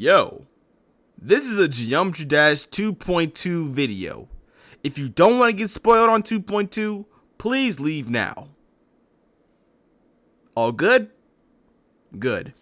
Yo, this is a Geometry Dash 2.2 video. If you don't want to get spoiled on 2.2, please leave now. All good? Good.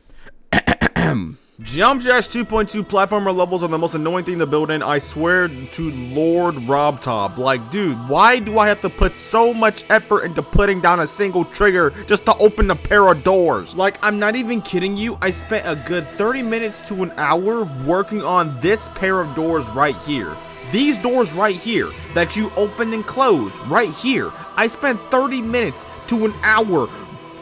Geometry Dash 2.2 platformer levels are the most annoying thing to build in, I swear to Lord Rob Top. Like, dude, why do I have to put so much effort into putting down a single trigger just to open a pair of doors? Like, I'm not even kidding you, I spent a good 30 minutes to an hour working on this pair of doors right here. These doors right here that you open and close right here. I spent 30 minutes to an hour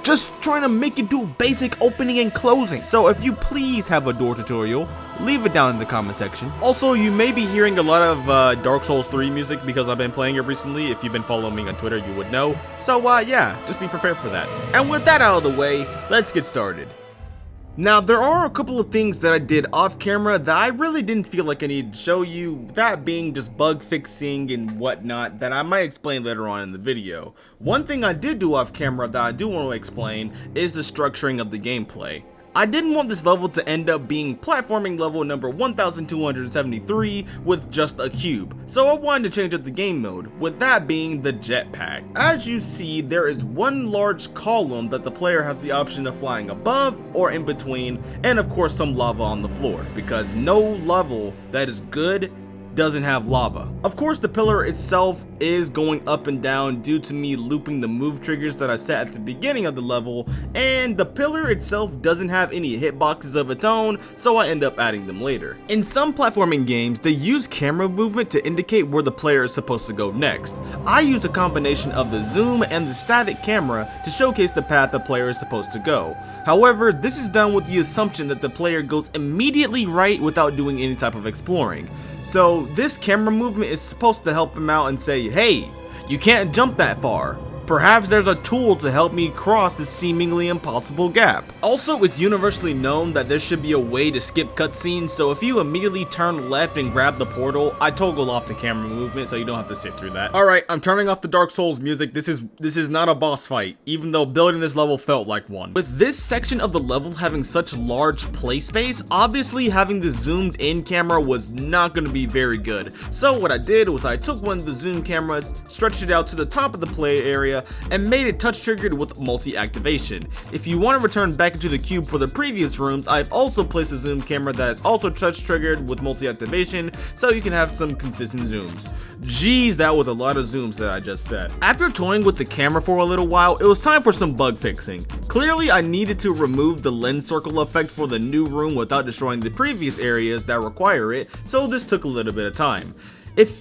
just trying to make it do basic opening and closing. So if you please have a door tutorial, leave it down in the comment section. Also, you may be hearing a lot of Dark Souls 3 music because I've been playing it recently. If you've been following me on Twitter, you would know. So yeah, just be prepared for that. And with that out of the way, let's get started. Now, there are a couple of things that I did off camera that I really didn't feel like I needed to show you, that being just bug fixing and whatnot that I might explain later on in the video. One thing I did do off camera that I do want to explain is the structuring of the gameplay. I didn't want this level to end up being platforming level number 1273 with just a cube, so I wanted to change up the game mode, with that being the jetpack. As you see, there is one large column that the player has the option of flying above or in between, and of course some lava on the floor, because no level that is good doesn't have lava. Of course, the pillar itself is going up and down due to me looping the move triggers that I set at the beginning of the level, and the pillar itself doesn't have any hitboxes of its own, so I end up adding them later. In some platforming games, they use camera movement to indicate where the player is supposed to go next. I used a combination of the zoom and the static camera to showcase the path the player is supposed to go. However, this is done with the assumption that the player goes immediately right without doing any type of exploring. So this camera movement is supposed to help him out and say, hey, you can't jump that far. Perhaps there's a tool to help me cross this seemingly impossible gap. Also, it's universally known that there should be a way to skip cutscenes, so if you immediately turn left and grab the portal, I toggle off the camera movement so you don't have to sit through that. Alright, I'm turning off the Dark Souls music. This is not a boss fight, even though building this level felt like one. With this section of the level having such large play space, obviously having the zoomed in camera was not going to be very good. So what I did was I took one of the zoom cameras, stretched it out to the top of the play area, and made it touch triggered with multi-activation. If you want to return back into the cube for the previous rooms, I've also placed a zoom camera that is also touch triggered with multi-activation, so you can have some consistent zooms. Jeez, that was a lot of zooms that I just said. After toying with the camera for a little while, it was time for some bug fixing. Clearly, I needed to remove the lens circle effect for the new room without destroying the previous areas that require it, so this took a little bit of time.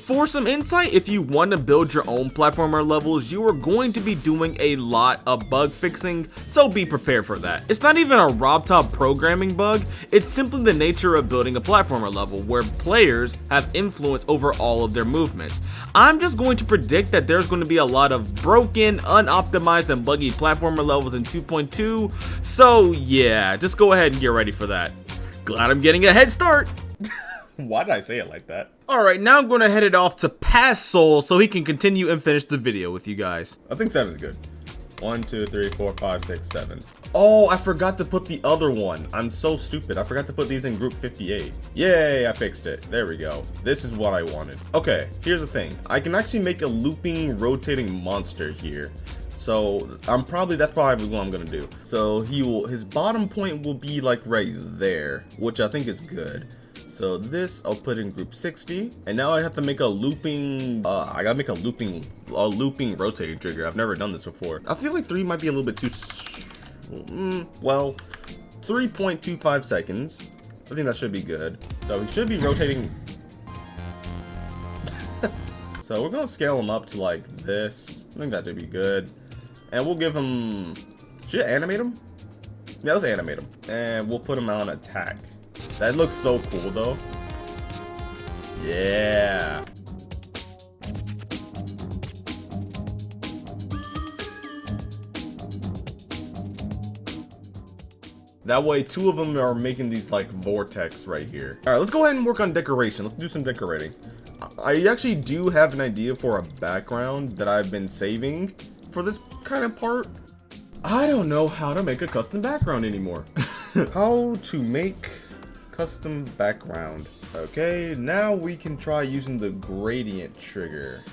For some insight, if you want to build your own platformer levels, you are going to be doing a lot of bug fixing, so be prepared for that. It's not even a RobTop programming bug, it's simply the nature of building a platformer level where players have influence over all of their movements. I'm just going to predict that there's going to be a lot of broken, unoptimized, and buggy platformer levels in 2.2, so yeah, just go ahead and get ready for that. Glad I'm getting a head start! Why did I say it like that? Alright, now I'm going to head it off to past Soul so he can continue and finish the video with you guys. I think 7 is good. 1, 2, 3, 4, 5, 6, 7. Oh, I forgot to put the other one. I'm so stupid. I forgot to put these in group 58. Yay, I fixed it. There we go. This is what I wanted. Okay, here's the thing. I can actually make a looping, rotating monster here. So that's probably what I'm gonna do. So his bottom point will be like right there, which I think is good. So this I'll put in group 60, and now I have to make a looping. I gotta make a looping rotating trigger. I've never done this before. I feel like 3 might be a little bit too. Well, 3.25 seconds. I think that should be good. So he should be rotating. So we're gonna scale him up to like this. I think that should be good, and we'll give him. Should I animate him? Yeah, let's animate him, and we'll put him on attack. That looks so cool though. Yeah. That way 2 of them are making these like vortex right here. Alright, let's go ahead and work on decoration. Let's do some decorating. I actually do have an idea for a background that I've been saving for this kind of part. I don't know how to make a custom background anymore. How to make custom background. Okay, now we can try using the gradient trigger.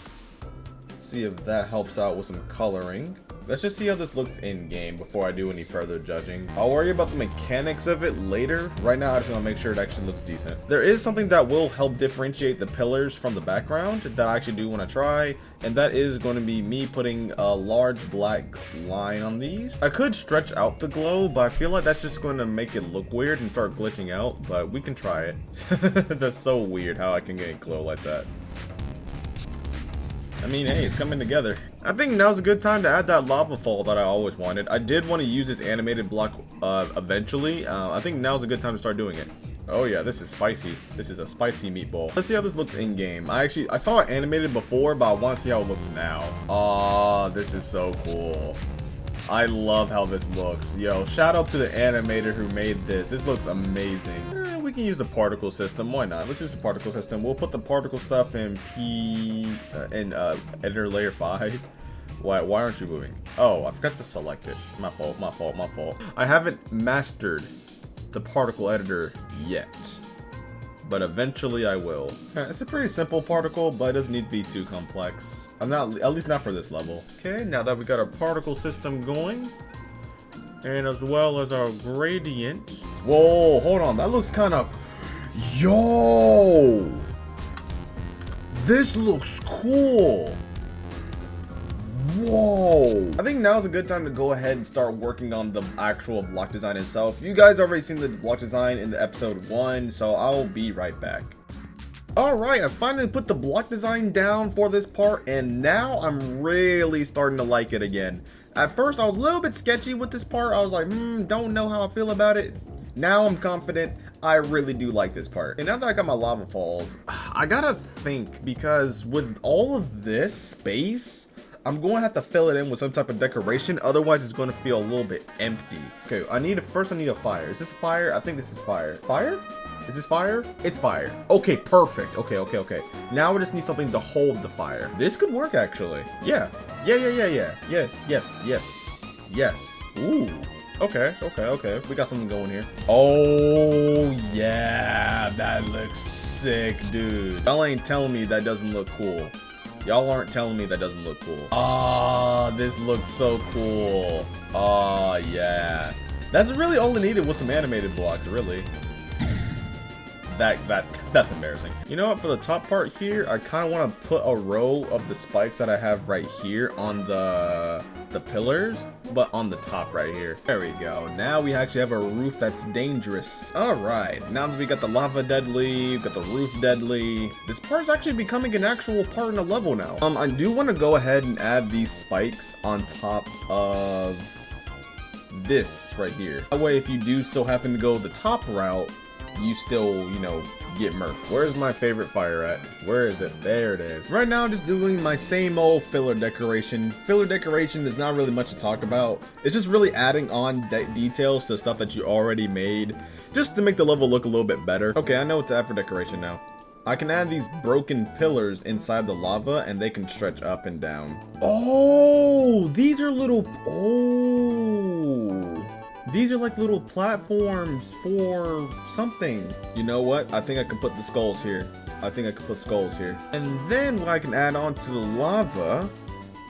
See if that helps out with some coloring. Let's just see how this looks in game before I do any further judging. I'll worry about the mechanics of it later. Right now I just want to make sure it actually looks decent. There is something that will help differentiate the pillars from the background that I actually do want to try, and that is going to be me putting a large black line on these. I could stretch out the glow, but I feel like that's just going to make it look weird and start glitching out, but we can try it. That's so weird how I can get glow like that. I mean, hey, it's coming together. I think now's a good time to add that lava fall that I always wanted. I did want to use this animated block eventually. I think now's a good time to start doing it. Oh yeah, this is spicy. This is a spicy meatball. Let's see how this looks in game. I saw it animated before, but I want to see how it looks now. Oh, this is so cool. I love how this looks. Yo, shout out to the animator who made this. This looks amazing. We can use the particle system. Why not? Let's use the particle system. We'll put the particle stuff in editor layer 5. Why aren't you moving? Oh, I forgot to select it. My fault, my fault, my fault. I haven't mastered the particle editor yet, but eventually I will. It's a pretty simple particle, but it doesn't need to be too complex. At least not for this level. Okay, now that we got our particle system going, and as well as our gradient. Whoa, hold on, that looks kind of... Yo! This looks cool! Whoa! I think now is a good time to go ahead and start working on the actual block design itself. You guys already seen the block design in the episode 1, so I'll be right back. Alright, I finally put the block design down for this part, and now I'm really starting to like it again. At first, I was a little bit sketchy with this part. I was like, don't know how I feel about it. Now I'm confident. I really do like this part. And now that I got my lava falls, I gotta think, because with all of this space, I'm going to have to fill it in with some type of decoration. Otherwise, it's going to feel a little bit empty. Okay, first I need a fire. Is this fire? I think this is fire. Fire? Is this fire? It's fire. Okay, perfect. Okay. Now we just need something to hold the fire. This could work, actually. Yeah. Yes. Ooh. Okay. We got something going here. Oh, yeah. That looks sick, dude. Y'all ain't telling me that doesn't look cool. Y'all aren't telling me that doesn't look cool. Ah, this looks so cool. Oh, yeah. That's really all I needed with some animated blocks, really. That's embarrassing. You know what, for the top part here, I kind of want to put a row of the spikes that I have right here on the pillars, but on the top right here. There we go. Now we actually have a roof that's dangerous. All right, now that we got the lava deadly, we got the roof deadly, this part is actually becoming an actual part in the level now. I do want to go ahead and add these spikes on top of this right here. That way, if you do so happen to go the top route, you still, you know, get murked. Where's my favorite fire at? Where is it? There it is. Right now, I'm just doing my same old filler decoration. Filler decoration is not really much to talk about. It's just really adding on details to stuff that you already made, just to make the level look a little bit better. Okay, I know what to add for decoration now. I can add these broken pillars inside the lava, and they can stretch up and down. Oh, these are little... Oh... These are like little platforms for something. You know what? I think I can put the skulls here. And then what I can add on to the lava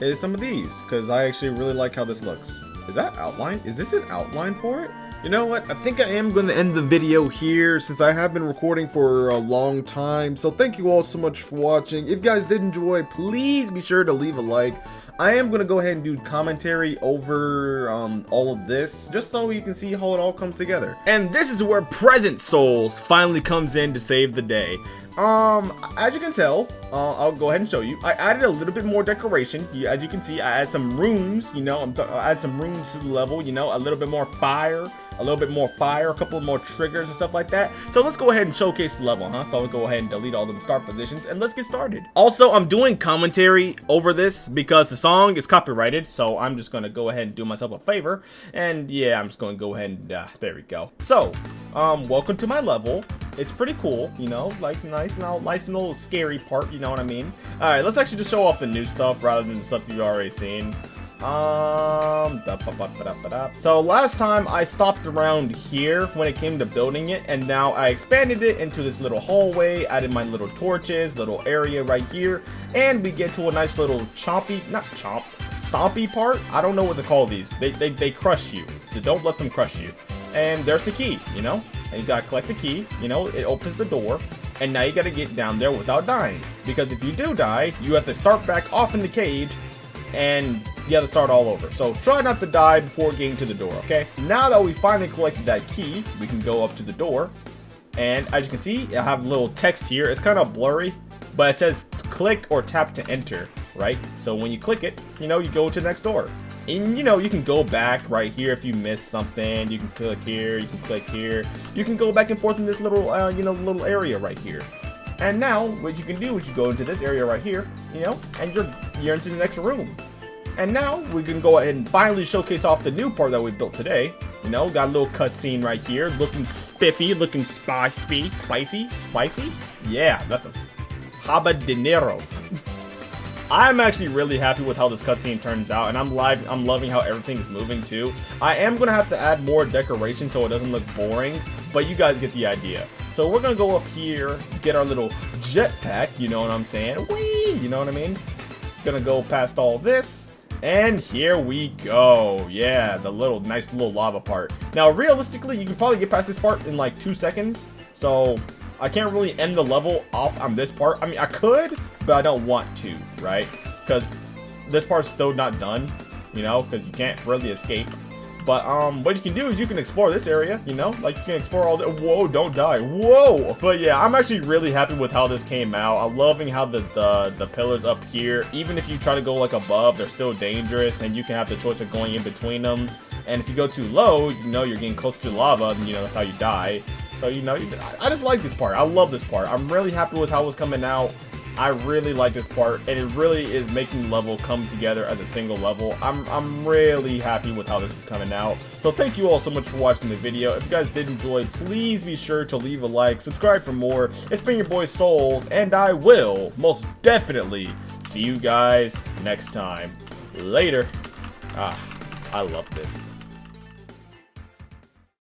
is some of these, because I actually really like how this looks. Is that outline? Is this an outline for it? You know what? I think I am going to end the video here since I have been recording for a long time. So thank you all so much for watching. If you guys did enjoy, please be sure to leave a like. I am going to go ahead and do commentary over all of this, just so you can see how it all comes together. And this is where Present Souls finally comes in to save the day. As you can tell, I'll go ahead and show you. I added a little bit more decoration. As you can see, I added some rooms, you know, I added some rooms to the level, you know, a little bit more fire, a couple more triggers and stuff like that. So let's go ahead and showcase the level, huh? So I'll go ahead and delete all the start positions and let's get started. Also, I'm doing commentary over this because the song is copyrighted, so I'm just gonna go ahead and do myself a favor. And yeah, I'm just gonna go ahead and, there we go. So, welcome to my level. It's pretty cool, you know, like nice and little scary part, you know what I mean? Alright, let's actually just show off the new stuff rather than the stuff you've already seen. So last time I stopped around here when it came to building it, and now I expanded it into this little hallway, added my little torches, little area right here, and we get to a nice little stompy part. I don't know what to call these. They crush you. So don't let them crush you. And there's the key, you know, and you gotta collect the key, you know, it opens the door, and now you gotta get down there without dying, because if you do die, you have to start back off in the cage, and you have to start all over. So try not to die before getting to the door, okay? Now that we finally collected that key, we can go up to the door, and as you can see, I have a little text here. It's kind of blurry, but it says click or tap to enter, right? So when you click it, you know, you go to the next door. And you know, you can go back right here if you missed something. You can click here, you can click here. You can go back and forth in this little, you know, little area right here. And now, what you can do is you go into this area right here, you know, and you're into the next room. And now, we can go ahead and finally showcase off the new part that we built today. You know, got a little cutscene right here, looking spiffy, looking spicy. Yeah, that's a habanero. I'm actually really happy with how this cutscene turns out, and I'm loving how everything is moving too. I am gonna have to add more decoration so it doesn't look boring, but you guys get the idea. So we're gonna go up here, get our little jetpack, you know what I'm saying? Whee! You know what I mean? Gonna go past all this, and here we go. Yeah, the nice little lava part. Now, realistically, you can probably get past this part in like 2 seconds, so I can't really end the level off on this part. I mean, I could, but I don't want to, right? Because this part's still not done, you know, because you can't really escape. But what you can do is you can explore this area, you know, like you can explore all the, whoa, don't die, whoa. But yeah, I'm actually really happy with how this came out. I'm loving how the pillars up here, even if you try to go like above, they're still dangerous, and you can have the choice of going in between them. And if you go too low, you know you're getting close to lava, and you know that's how you die. So, you know, I just like this part. I love this part. I'm really happy with how it's coming out. I really like this part, and it really is making the level come together as a single level. I'm really happy with how this is coming out. So thank you all so much for watching the video. If you guys did enjoy, please be sure to leave a like, subscribe for more. It's been your boy Soul, and I will most definitely see you guys next time. Later. I love this.